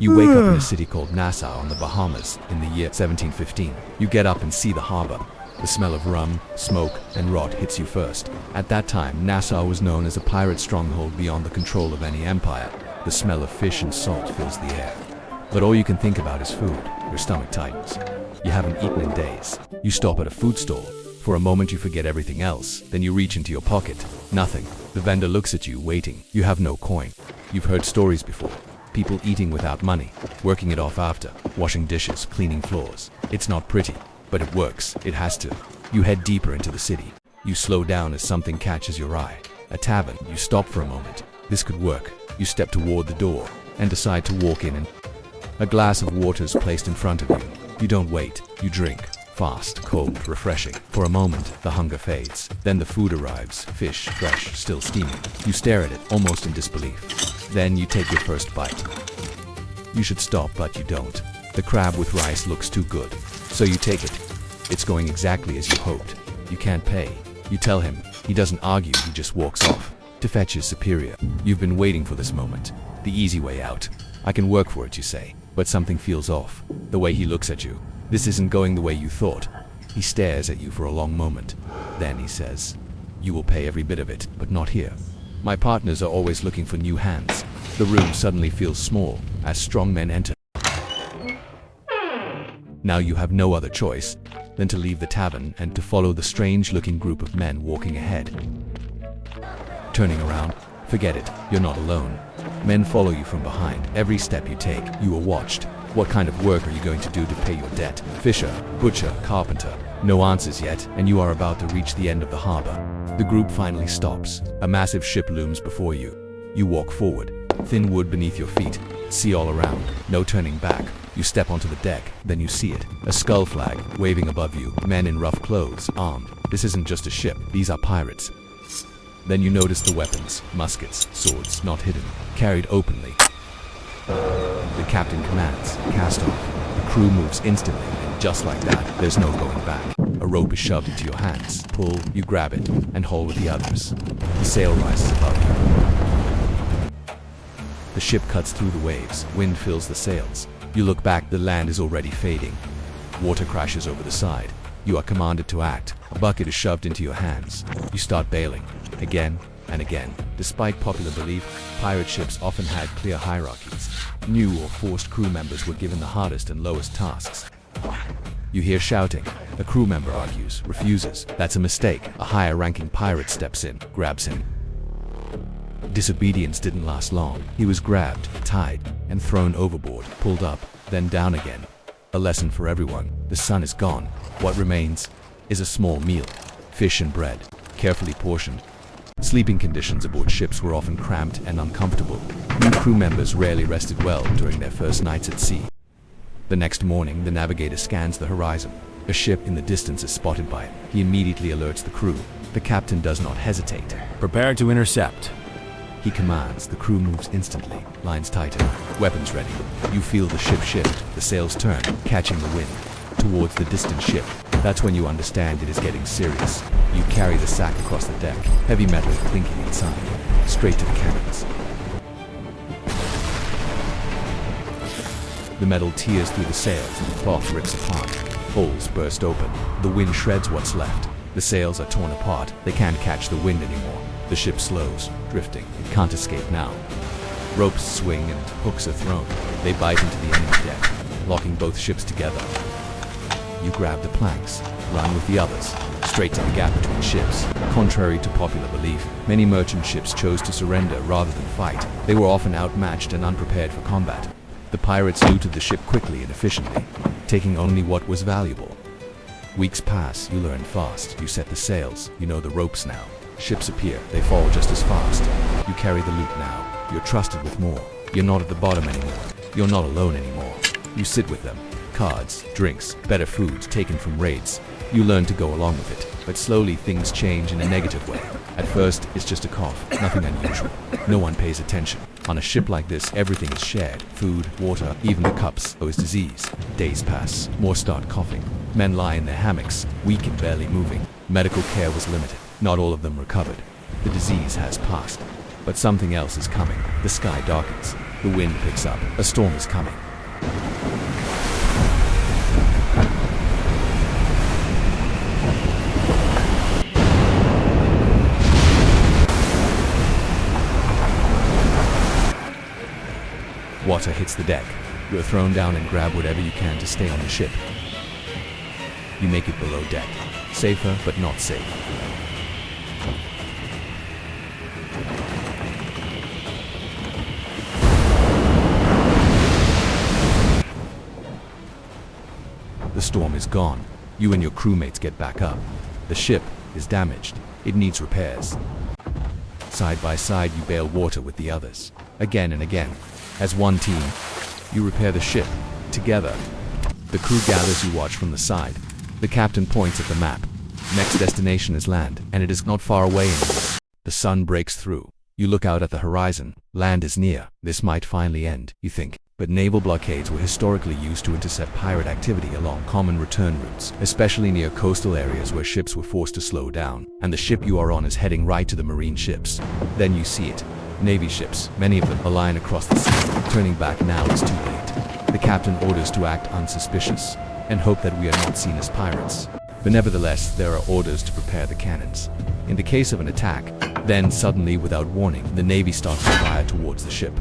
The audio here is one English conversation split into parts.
You wake up in a city called Nassau on the Bahamas in the year 1715. You get up and see the harbor. The smell of rum, smoke, and rot hits you first. At that time, Nassau was known as a pirate stronghold beyond the control of any empire. The smell of fish and salt fills the air. But all you can think about is food. Your stomach tightens. You haven't eaten in days. You stop at a food stall. For a moment you forget everything else. Then you reach into your pocket. Nothing. The vendor looks at you, waiting. You have no coin. You've heard stories before. People eating without money, working it off after, washing dishes, cleaning floors. It's not pretty, but it works. It has to. You head deeper into the city. You slow down as something catches your eye. A tavern. You stop for a moment. This could work. You step toward the door and decide to walk in, and a glass of water is placed in front of you. You don't wait. You drink. Fast, cold, refreshing. For a moment, the hunger fades. Then the food arrives. Fish, fresh, still steaming. You stare at it, almost in disbelief. Then you take your first bite. You should stop, but you don't. The crab with rice looks too good. So you take it. It's going exactly as you hoped. You can't pay. You tell him. He doesn't argue, he just walks off to fetch his superior. You've been waiting for this moment. The easy way out. I can work for it, you say. But something feels off. The way he looks at you. This isn't going the way you thought. He stares at you for a long moment. Then he says, "You will pay every bit of it, but not here. My partners are always looking for new hands." The room suddenly feels small as strong men enter. Now you have no other choice than to leave the tavern and to follow the strange-looking group of men walking ahead. Turning around, forget it, you're not alone. Men follow you from behind. Every step you take, you are watched. What kind of work are you going to do to pay your debt? Fisher, butcher, carpenter. No answers yet, and you are about to reach the end of the harbor. The group finally stops. A massive ship looms before you. You walk forward. Thin wood beneath your feet. Sea all around. No turning back. You step onto the deck. Then you see it. A skull flag waving above you. Men in rough clothes, armed. This isn't just a ship. These are pirates. Then you notice the weapons. Muskets, swords, not hidden. Carried openly. The captain commands, cast off. The crew moves instantly, and just like that, there's no going back. A rope is shoved into your hands. Pull, you grab it, and haul with the others. The sail rises above you. The ship cuts through the waves. Wind fills the sails. You look back, the land is already fading. Water crashes over the side. You are commanded to act. A bucket is shoved into your hands. You start bailing. Again and again. Despite popular belief, pirate ships often had clear hierarchies. New or forced crew members were given the hardest and lowest tasks. You hear shouting. A crew member argues, refuses. That's a mistake. A higher-ranking pirate steps in, grabs him. Disobedience didn't last long. He was grabbed, tied, and thrown overboard, pulled up, then down again. A lesson for everyone. The sun is gone. What remains is a small meal. Fish and bread, carefully portioned. Sleeping conditions aboard ships were often cramped and uncomfortable. New crew members rarely rested well during their first nights at sea. The next morning, the navigator scans the horizon. A ship in the distance is spotted by him. He immediately alerts the crew. The captain does not hesitate. Prepare to intercept. He commands. The crew moves instantly. Lines tighten. Weapons ready. You feel the ship shift. The sails turn, catching the wind towards the distant ship. That's when you understand it is getting serious. You carry the sack across the deck. Heavy metal clinking inside. Straight to the cannons. The metal tears through the sails and the cloth rips apart. Holes burst open. The wind shreds what's left. The sails are torn apart. They can't catch the wind anymore. The ship slows, drifting. It can't escape now. Ropes swing and hooks are thrown. They bite into the enemy deck, locking both ships together. You grab the planks, run with the others, straight to the gap between ships. Contrary to popular belief, many merchant ships chose to surrender rather than fight. They were often outmatched and unprepared for combat. The pirates looted the ship quickly and efficiently, taking only what was valuable. Weeks pass, you learn fast. You set the sails, you know the ropes now. Ships appear, they fall just as fast. You carry the loot now. You're trusted with more. You're not at the bottom anymore. You're not alone anymore. You sit with them. Cards, drinks, better food taken from raids. You learn to go along with it, but slowly things change in a negative way. At first, it's just a cough, nothing unusual. No one pays attention. On a ship like this, everything is shared. Food, water, even the cups. So is disease. Days pass. More start coughing. Men lie in their hammocks, weak and barely moving. Medical care was limited. Not all of them recovered. The disease has passed. But something else is coming. The sky darkens. The wind picks up. A storm is coming. Water hits the deck. You're thrown down and grab whatever you can to stay on the ship. You make it below deck. Safer, but not safe. The storm is gone. You and your crewmates get back up. The ship is damaged. It needs repairs. Side by side, you bail water with the others. Again and again. As one team, you repair the ship. Together. The crew gathers. You watch from the side. The captain points at the map. Next destination is land, and it is not far away anymore. The sun breaks through. You look out at the horizon. Land is near. This might finally end, you think. But naval blockades were historically used to intercept pirate activity along common return routes, especially near coastal areas where ships were forced to slow down, and the ship you are on is heading right to the marine ships. Then you see it. Navy ships, many of them, are lying across the sea. Turning back now is too late. The captain orders to act unsuspicious, and hope that we are not seen as pirates. But nevertheless, there are orders to prepare the cannons. In the case of an attack, then suddenly, without warning, the Navy starts to fire towards the ship.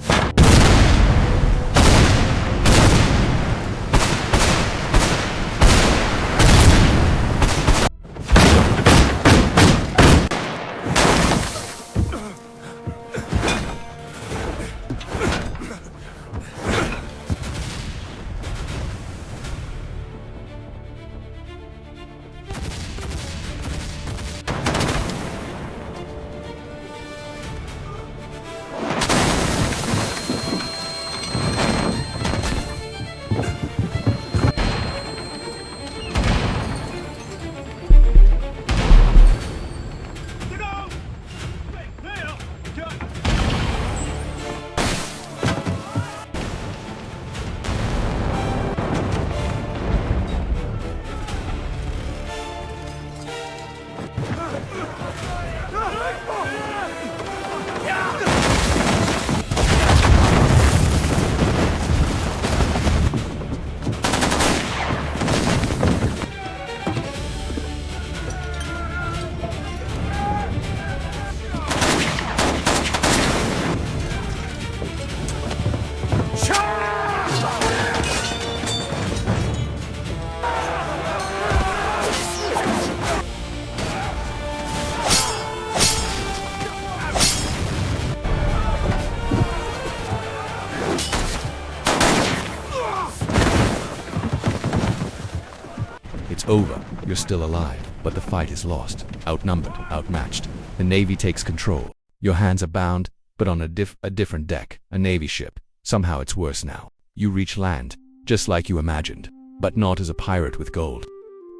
It's over. You're still alive, but the fight is lost. Outnumbered, outmatched. The Navy takes control. Your hands are bound, but on a different deck, a Navy ship. Somehow it's worse now. You reach land, just like you imagined, but not as a pirate with gold.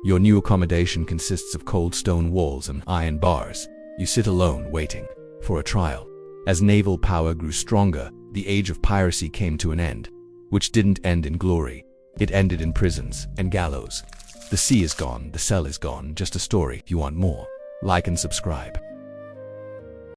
Your new accommodation consists of cold stone walls and iron bars. You sit alone, waiting for a trial. As naval power grew stronger, the age of piracy came to an end, which didn't end in glory. It ended in prisons and gallows. The sea is gone, the cell is gone, just a story. If you want more, like and subscribe.